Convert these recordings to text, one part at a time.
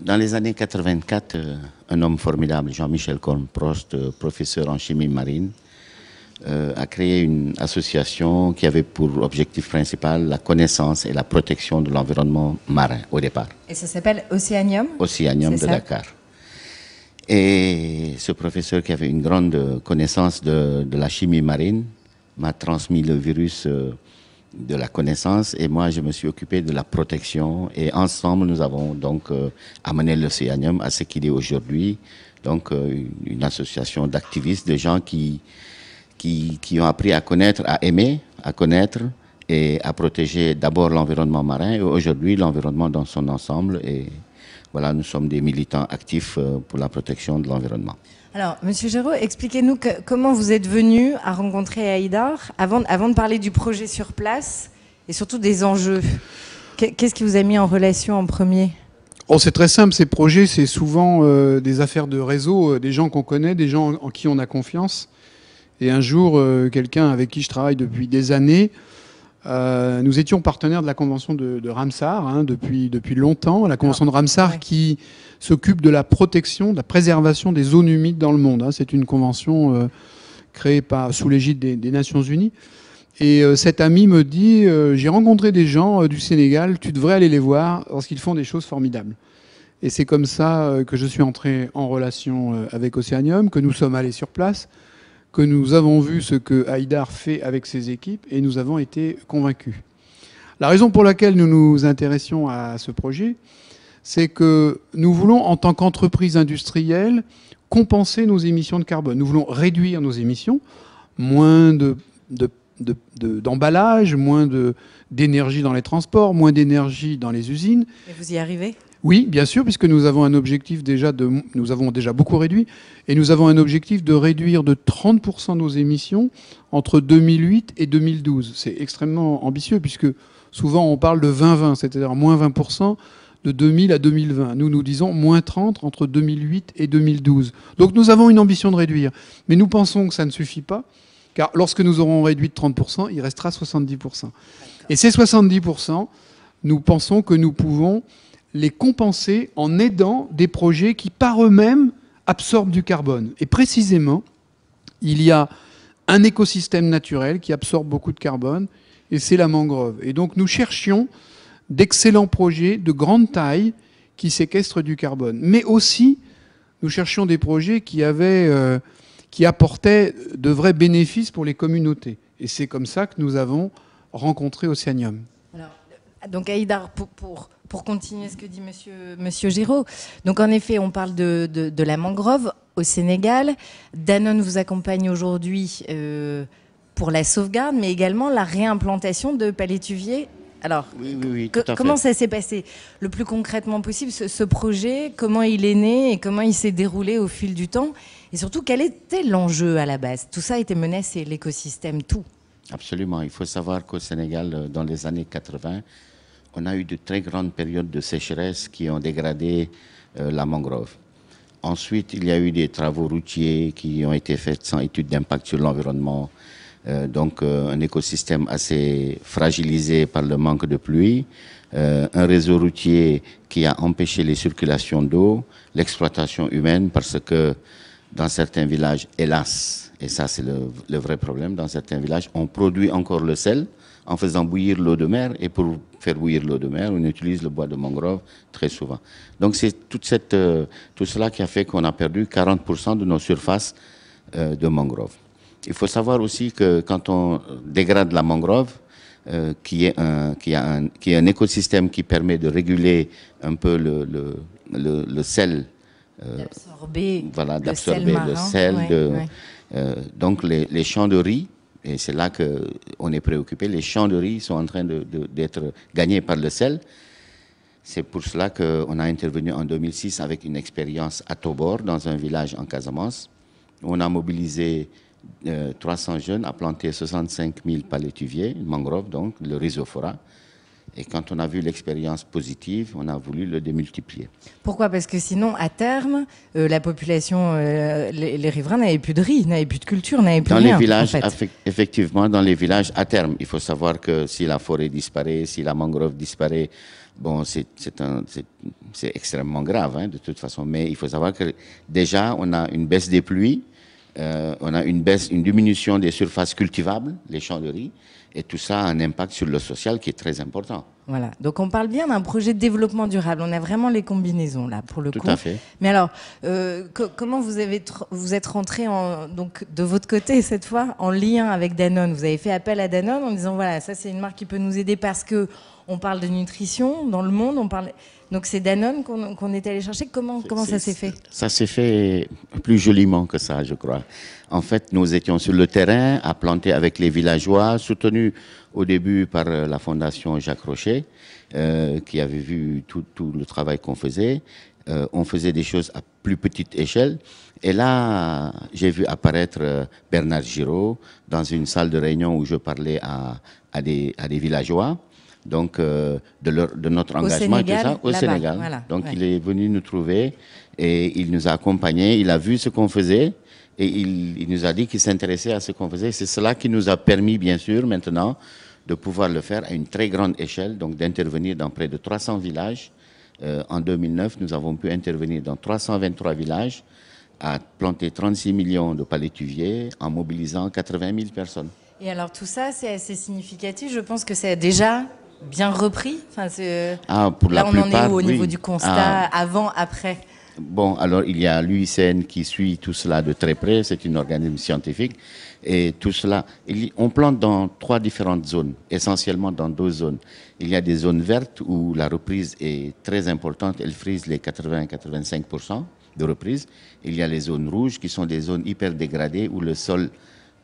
Dans les années 84, un homme formidable, Jean-Michel Cohn-Prost, professeur en chimie marine, a créé une association qui avait pour objectif principal la connaissance et la protection de l'environnement marin au départ. Et ça s'appelle Océanium? Océanium de Dakar. Et ce professeur qui avait une grande connaissance de la chimie marine m'a transmis le virus de la connaissance et moi je me suis occupé de la protection et ensemble nous avons donc amené l'Océanium à ce qu'il est aujourd'hui, donc une association d'activistes, de gens qui ont appris à connaître, à aimer, à connaître et à protéger d'abord l'environnement marin et aujourd'hui l'environnement dans son ensemble. Et voilà, nous sommes des militants actifs pour la protection de l'environnement. Alors, Monsieur Géraud, expliquez-nous comment vous êtes venu à rencontrer Haïdar avant de parler du projet sur place et surtout des enjeux. Qu'est-ce qui vous a mis en relation en premier? Oh, c'est très simple, ces projets, c'est souvent des affaires de réseau, des gens qu'on connaît, des gens en qui on a confiance. Et un jour, quelqu'un avec qui je travaille depuis des années, nous étions partenaires de la convention de Ramsar hein, depuis longtemps. La convention de Ramsar qui s'occupe de la protection, de la préservation des zones humides dans le monde. Hein. C'est une convention créée sous l'égide des Nations Unies. Et cet ami me dit, j'ai rencontré des gens du Sénégal, tu devrais aller les voir parce qu'ils font des choses formidables. Et c'est comme ça que je suis entré en relation avec Océanium, que nous sommes allés sur place, que nous avons vu ce que Haïdar fait avec ses équipes et nous avons été convaincus. La raison pour laquelle nous nous intéressions à ce projet, c'est que nous voulons, en tant qu'entreprise industrielle, compenser nos émissions de carbone. Nous voulons réduire nos émissions, moins d'emballage, moins d'énergie dans les transports, moins d'énergie dans les usines. Et vous y arrivez ? Oui, bien sûr, puisque nous avons un objectif nous avons déjà beaucoup réduit, et nous avons un objectif de réduire de 30% nos émissions entre 2008 et 2012. C'est extrêmement ambitieux, puisque souvent on parle de 20-20, c'est-à-dire moins 20% de 2000 à 2020. Nous disons moins 30 entre 2008 et 2012. Donc nous avons une ambition de réduire, mais nous pensons que ça ne suffit pas, car lorsque nous aurons réduit de 30%, il restera 70%. Et ces 70%, nous pensons que nous pouvons les compenser en aidant des projets qui, par eux-mêmes, absorbent du carbone. Et précisément, il y a un écosystème naturel qui absorbe beaucoup de carbone, et c'est la mangrove. Et donc, nous cherchions d'excellents projets de grande taille qui séquestrent du carbone. Mais aussi, nous cherchions des projets qui apportaient de vrais bénéfices pour les communautés. Et c'est comme ça que nous avons rencontré Océanium. Alors, donc, Haïdar, pour continuer ce que dit Monsieur Géraud. Donc en effet, on parle de la mangrove au Sénégal. Danone vous accompagne aujourd'hui pour la sauvegarde, mais également la réimplantation de palétuviers. Alors, oui, tout à fait. Comment ça s'est passé le plus concrètement possible, ce projet? Comment il est né et comment il s'est déroulé au fil du temps? Et surtout, quel était l'enjeu à la base? Tout ça était menacé, l'écosystème, tout. Absolument. Il faut savoir qu'au Sénégal, dans les années 80, on a eu de très grandes périodes de sécheresse qui ont dégradé la mangrove. Ensuite, il y a eu des travaux routiers qui ont été faits sans étude d'impact sur l'environnement. Donc, un écosystème assez fragilisé par le manque de pluie. Un réseau routier qui a empêché les circulations d'eau. L'exploitation humaine parce que dans certains villages, hélas, et ça c'est le vrai problème, dans certains villages, on produit encore le sel en faisant bouillir l'eau de mer, et pour faire bouillir l'eau de mer, on utilise le bois de mangrove très souvent. Donc c'est tout cela qui a fait qu'on a perdu 40% de nos surfaces de mangrove. Il faut savoir aussi que quand on dégrade la mangrove, qui est un écosystème qui permet de réguler un peu le sel, d'absorber le sel, donc les champs de riz. Et c'est là qu'on est préoccupé. Les champs de riz sont en train d'être gagnés par le sel. C'est pour cela qu'on a intervenu en 2006 avec une expérience à Tobor, dans un village en Casamance. On a mobilisé 300 jeunes à planter 65 000 palétuviers, mangroves donc, le rhizophora. Et quand on a vu l'expérience positive, on a voulu le démultiplier. Pourquoi? Parce que sinon, à terme, la population, les riverains n'avaient plus de riz, n'avaient plus de culture, n'avaient plus Dans rien. les villages, en fait. effectivement, dans les villages, à terme, il faut savoir que si la forêt disparaît, si la mangrove disparaît, bon, c'est extrêmement grave, hein, de toute façon. Mais il faut savoir que déjà, on a une baisse des pluies, on a une diminution des surfaces cultivables, les champs de riz, et tout ça a un impact sur le social qui est très important. Voilà. Donc on parle bien d'un projet de développement durable. On a vraiment les combinaisons là pour le coup. Tout à fait. Mais alors, comment vous êtes rentré donc de votre côté cette fois en lien avec Danone? Vous avez fait appel à Danone en disant voilà, ça c'est une marque qui peut nous aider parce que on parle de nutrition dans le monde. Donc c'est Danone qu'on est allé chercher. Comment ça s'est fait? Ça s'est fait plus joliment que ça, je crois. En fait, nous étions sur le terrain à planter avec les villageois, soutenus au début par la fondation Jacques Rocher, qui avait vu tout le travail qu'on faisait. On faisait des choses à plus petite échelle. Et là, j'ai vu apparaître Bernard Giraud dans une salle de réunion où je parlais à des villageois. Donc, de notre engagement Sénégal, et tout ça, au Sénégal. Voilà, donc, il est venu nous trouver et il nous a accompagnés. Il a vu ce qu'on faisait et il nous a dit qu'il s'intéressait à ce qu'on faisait. C'est cela qui nous a permis, bien sûr, maintenant, de pouvoir le faire à une très grande échelle, donc d'intervenir dans près de 300 villages. En 2009, nous avons pu intervenir dans 323 villages, à planter 36 millions de palétuviers en mobilisant 80 000 personnes. Et alors tout ça, c'est assez significatif. Je pense que c'est déjà bien repris. Enfin, pour là, la on plupart, en est où au oui. niveau du constat, avant, après? Bon, alors il y a l'UICN qui suit tout cela de très près, c'est une organisme scientifique, et tout cela, on plante dans 3 différentes zones, essentiellement dans 2 zones. Il y a des zones vertes où la reprise est très importante, elle frise les 80-85% de reprise. Il y a les zones rouges qui sont des zones hyper dégradées où le sol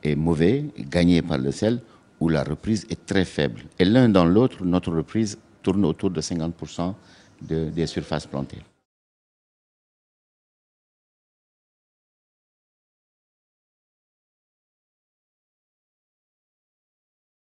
est mauvais, gagné par le sel, où la reprise est très faible. Et l'un dans l'autre, notre reprise tourne autour de 50% des surfaces plantées.